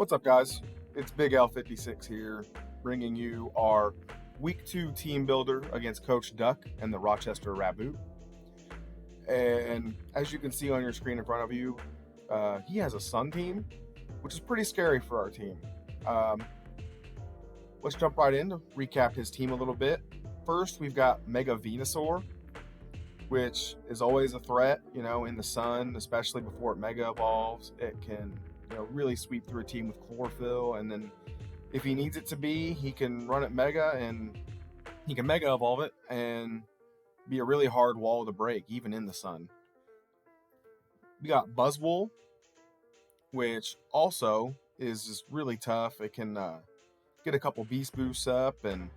What's up, guys? It's Big L56 here, bringing you our Week 2 team builder against Coach Duck and the Rochester Raboot. And as you can see on your screen in front of you, he has a Sun team, which is pretty scary for our team. Let's jump right in to recap his team a little bit. First, we've got Mega Venusaur, which is always a threat, in the Sun, especially before it Mega Evolves. It can really sweep through a team with chlorophyll, and then if he needs it to be, he can run it Mega, and he can Mega Evolve it and be a really hard wall to break, even in the Sun. We got Buzzwole, which also is just really tough. It can get a couple Beast Boosts up and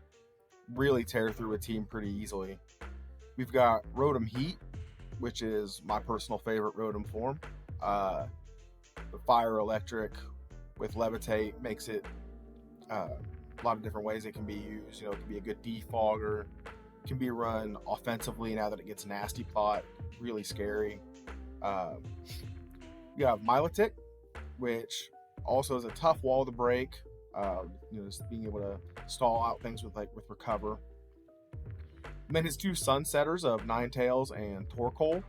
really tear through a team pretty easily. We've got Rotom Heat, which is my personal favorite Rotom form. The Fire Electric with Levitate makes it a lot of different ways it can be used. It can be a good defogger. It can be run offensively now that it gets Nasty Plot. Really scary. You have Milotic, which also is a tough wall to break. Just being able to stall out things with Recover. And then his two Sunsetters of Ninetales and Torkoal.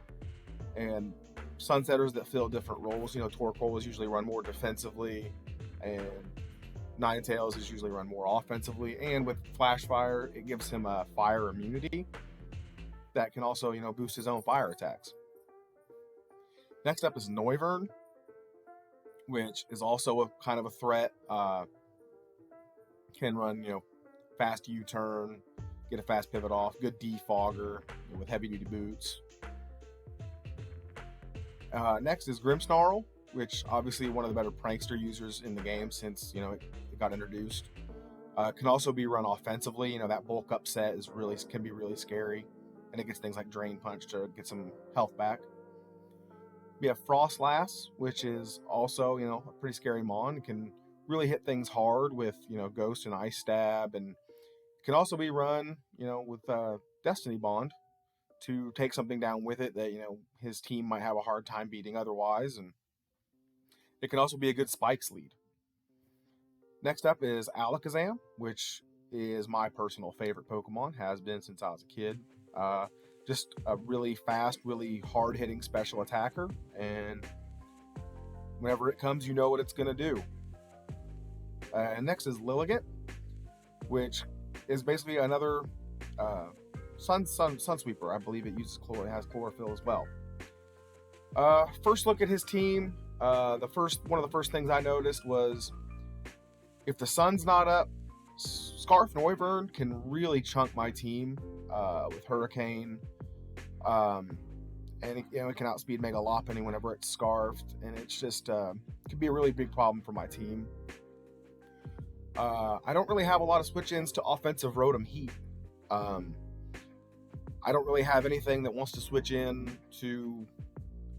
And Sunsetters that fill different roles. Torkoal is usually run more defensively, and Ninetales is usually run more offensively. And with Flash Fire, it gives him a fire immunity that can also, boost his own fire attacks. Next up is Noivern, which is also a kind of a threat. Can run, fast U-turn, get a fast pivot off, good defogger with heavy-duty boots. Next is Grimmsnarl, which obviously one of the better prankster users in the game since it got introduced. Can also be run offensively. That bulk up set can be really scary, and it gets things like Drain Punch to get some health back. We have Frostlass, which is also a pretty scary mon. It can really hit things hard with Ghost and Ice Stab, and can also be run with Destiny Bond to take something down with it that his team might have a hard time beating otherwise, and it can also be a good spikes lead. Next up is Alakazam, which is my personal favorite Pokemon, has been since I was a kid. Just a really fast, really hard-hitting special attacker, and whenever it comes, you know what it's going to do. And next is Lilligant, which is basically another Sun Sweeper. I believe it has chlorophyll as well. First look at his team. One of the first things I noticed was if the Sun's not up, Scarf Noivern can really chunk my team with Hurricane. And it can outspeed Megalopany whenever it's scarfed, and it's just could be a really big problem for my team. I don't really have a lot of switch-ins to offensive Rotom Heat. I don't really have anything that wants to switch in to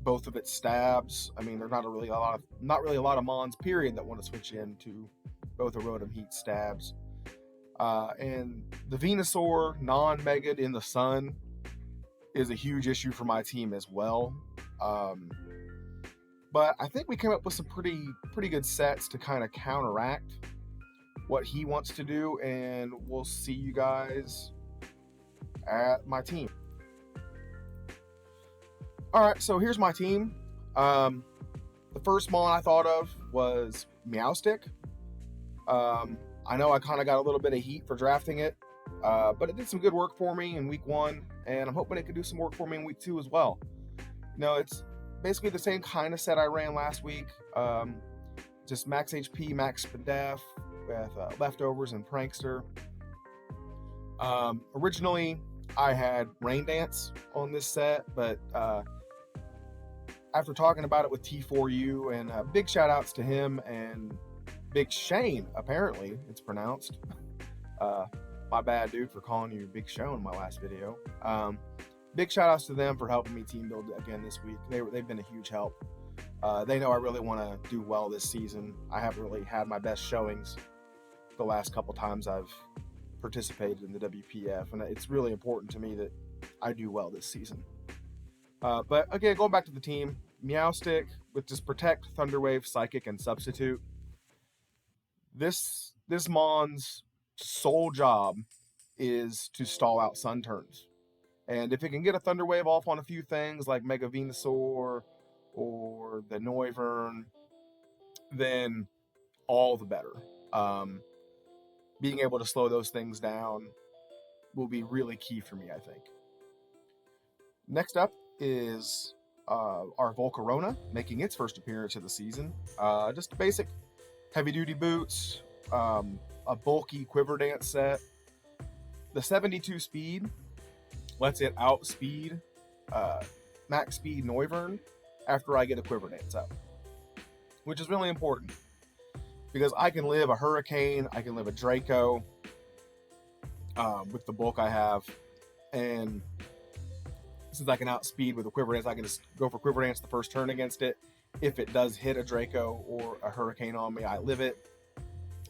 both of its stabs. I mean, there's not really a lot of mons period that want to switch in to both of Rotom Heat stabs. And the Venusaur non-Mega'd in the Sun is a huge issue for my team as well. But I think we came up with some pretty good sets to kind of counteract what he wants to do, and we'll see you guys at my team. Alright, so here's my team. The first mon I thought of was Meowstic. I know I kind of got a little bit of heat for drafting it, but it did some good work for me in week 1, and I'm hoping it could do some work for me in week 2 as well. It's basically the same kind of set I ran last week, just max HP, max def, with leftovers and prankster. Originally, I had Rain Dance on this set, but after talking about it with T4U, and big shout outs to him and Big Shane, apparently it's pronounced. My bad, dude, for calling you Big Show in my last video. Big shout outs to them for helping me team build again this week. They've been a huge help. They know I really want to do well this season. I haven't really had my best showings the last couple times I've participated in the WPF, and it's really important to me that I do well this season. But again, going back to the team, Meowstic with just Protect, Thunderwave, Psychic, and Substitute. This Mon's sole job is to stall out Sun turns. And if it can get a Thunder Wave off on a few things like Mega Venusaur or the Noivern, then all the better. Being able to slow those things down will be really key for me, I think. Next up is our Volcarona making its first appearance of the season. Just basic heavy-duty boots, a bulky Quiver Dance set. The 72 speed lets it outspeed max speed Noivern after I get a Quiver Dance up, which is really important because I can live a Hurricane, I can live a Draco with the bulk I have, and since I can outspeed with a Quiver Dance, I can just go for Quiver Dance the first turn against it. If it does hit a Draco or a Hurricane on me, I live it.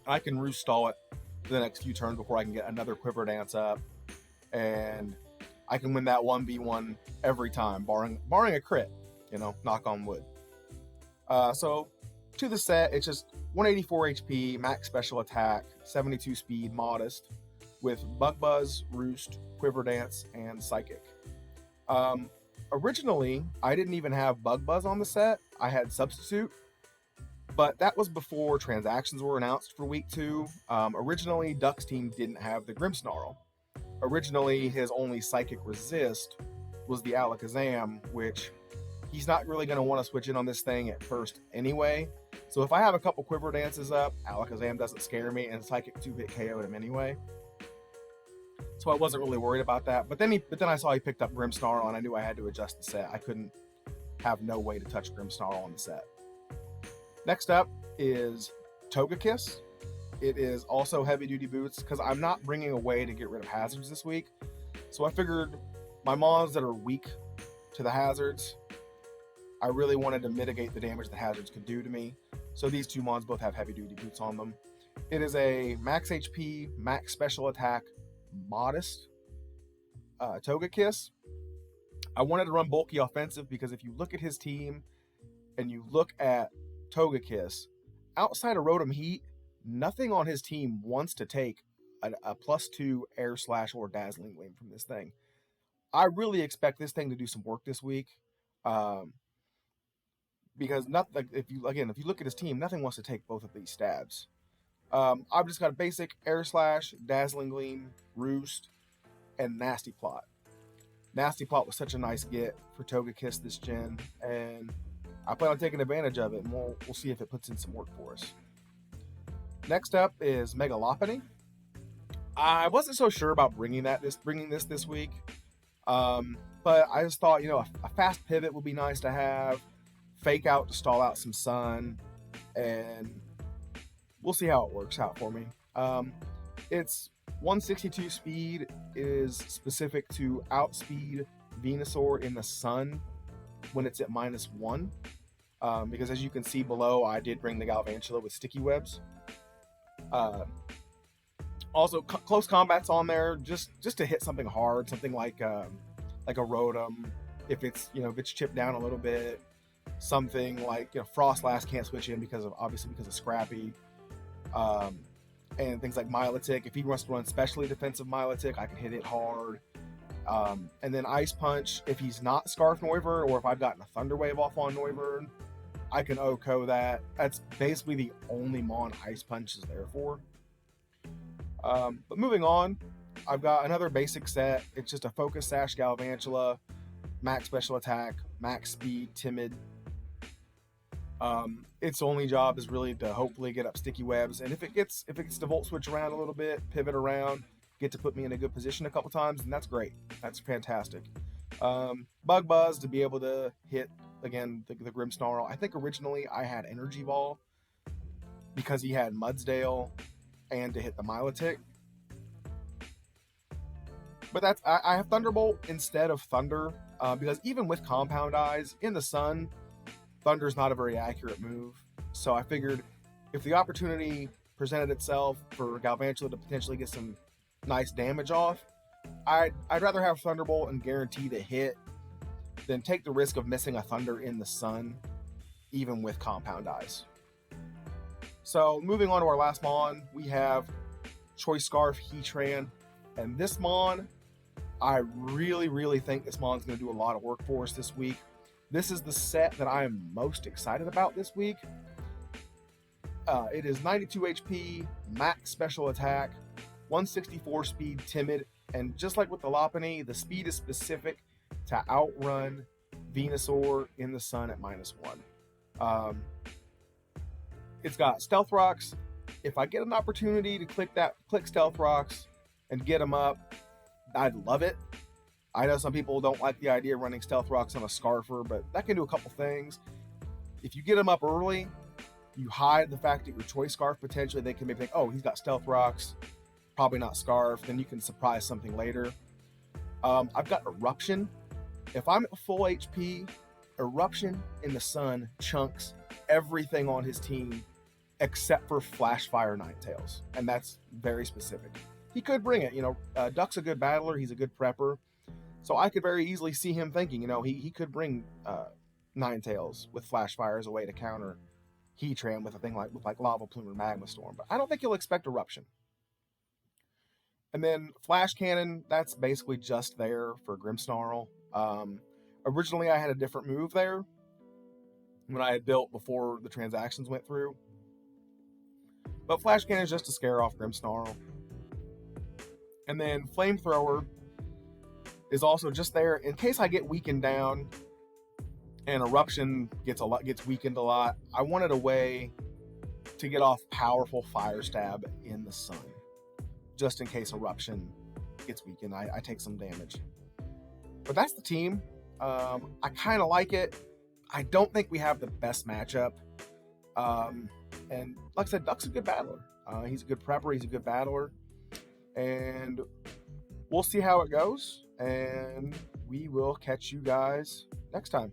I can roost stall it for the next few turns before I can get another Quiver Dance up, and I can win that 1v1 every time, barring a crit, knock on wood. So to the set, it's just 184 HP, max special attack, 72 speed, modest, with Bug Buzz, Roost, Quiver Dance, and Psychic. Originally, I didn't even have Bug Buzz on the set. I had Substitute, but that was before transactions were announced for week 2. Originally, Duck's team didn't have the Grimmsnarl. Originally, his only Psychic Resist was the Alakazam, which he's not really going to want to switch in on this thing at first anyway. So if I have a couple Quiver Dances up, Alakazam doesn't scare me, and Psychic 2-hit KO'd him anyway. So I wasn't really worried about that. But then I saw he picked up Grimmsnarl, and I knew I had to adjust the set. I couldn't have no way to touch Grimmsnarl on the set. Next up is Toga Kiss. It is also heavy-duty boots, because I'm not bringing away to get rid of hazards this week. So I figured my mons that are weak to the hazards, I really wanted to mitigate the damage the hazards could do to me. So these two mons both have heavy-duty boots on them. It is a max HP, max special attack, modest Toga Kiss. I wanted to run bulky offensive because if you look at his team and you look at Toga Kiss, outside of Rotom Heat, nothing on his team wants to take a +2 Air Slash or Dazzling Gleam from this thing. I really expect this thing to do some work this week, because if you look at his team, nothing wants to take both of these stabs. I've just got a basic Air Slash, Dazzling Gleam, Roost, and Nasty Plot. Nasty Plot was such a nice get for Toga Kiss this gen, and I plan on taking advantage of it, and we'll see if it puts in some work for us. Next up is Megalopany. I wasn't so sure about bringing this week, but I just thought, a fast pivot would be nice to have, fake out to stall out some sun, and we'll see how it works out for me. It's 162 speed, is specific to outspeed Venusaur in the sun when it's at -1. Because as you can see below, I did bring the Galvantula with sticky webs. Also, close combat's on there just to hit something hard, something like a Rotom, if it's chipped down a little bit. Something like Frostlass can't switch in because of Scrappy. And things like Milotic. If he wants to run specially defensive Milotic, I can hit it hard. And then Ice Punch, if he's not Scarf Noivern, or if I've gotten a Thunder Wave off on Noivern, I can OHKO that. That's basically the only Mon Ice Punch is there for. But moving on, I've got another basic set. It's just a Focus Sash Galvantula, max special attack, max speed, timid. Its only job is really to hopefully get up sticky webs, and if it gets to Volt Switch around a little bit, pivot around, get to put me in a good position a couple times, and that's great. That's fantastic. Bug Buzz to be able to hit again the Grimmsnarl. I think originally I had Energy Ball because he had Mudsdale and to hit the Milotic. But I have Thunderbolt instead of Thunder, because even with Compound Eyes in the sun, Thunder's not a very accurate move. So I figured if the opportunity presented itself for Galvantula to potentially get some nice damage off, I'd rather have Thunderbolt and guarantee the hit than take the risk of missing a Thunder in the sun, even with Compound Eyes. So moving on to our last Mon, we have Choice Scarf Heatran. And this Mon, I really think this Mon's going to do a lot of work for us this week. This is the set that I am most excited about this week. It is 92 HP, max special attack, 164 speed, timid, and just like with the Lopunny, the speed is specific to outrun Venusaur in the sun at -1. It's got Stealth Rocks. If I get an opportunity to click Stealth Rocks and get them up, I'd love it. I know some people don't like the idea of running Stealth Rocks on a Scarfer, but that can do a couple things. If you get them up early, you hide the fact that your Choice Scarf potentially, they can maybe think, oh, he's got Stealth Rocks, probably not Scarf, then you can surprise something later. I've got Eruption. If I'm at full HP, Eruption in the sun chunks everything on his team except for Flash Fire Ninetales, and that's very specific. He could bring it, Duck's a good battler, he's a good prepper, so I could very easily see him thinking, he could bring Ninetales with Flash Fire as a way to counter Heatran with a thing like Lava Plume or Magma Storm, but I don't think he'll expect Eruption. And then Flash Cannon, that's basically just there for Grimmsnarl. Originally, I had a different move there when I had built before the transactions went through. But Flash Cannon is just to scare off Grimmsnarl. And then Flamethrower is also just there in case I get weakened down and Eruption gets weakened a lot. I wanted a way to get off powerful Fire Stab in the sun, just in case Eruption gets weakened. I take some damage. But that's the team. I kind of like it. I don't think we have the best matchup. And like I said, Duck's a good battler. He's a good prepper. He's a good battler. And we'll see how it goes. And we will catch you guys next time.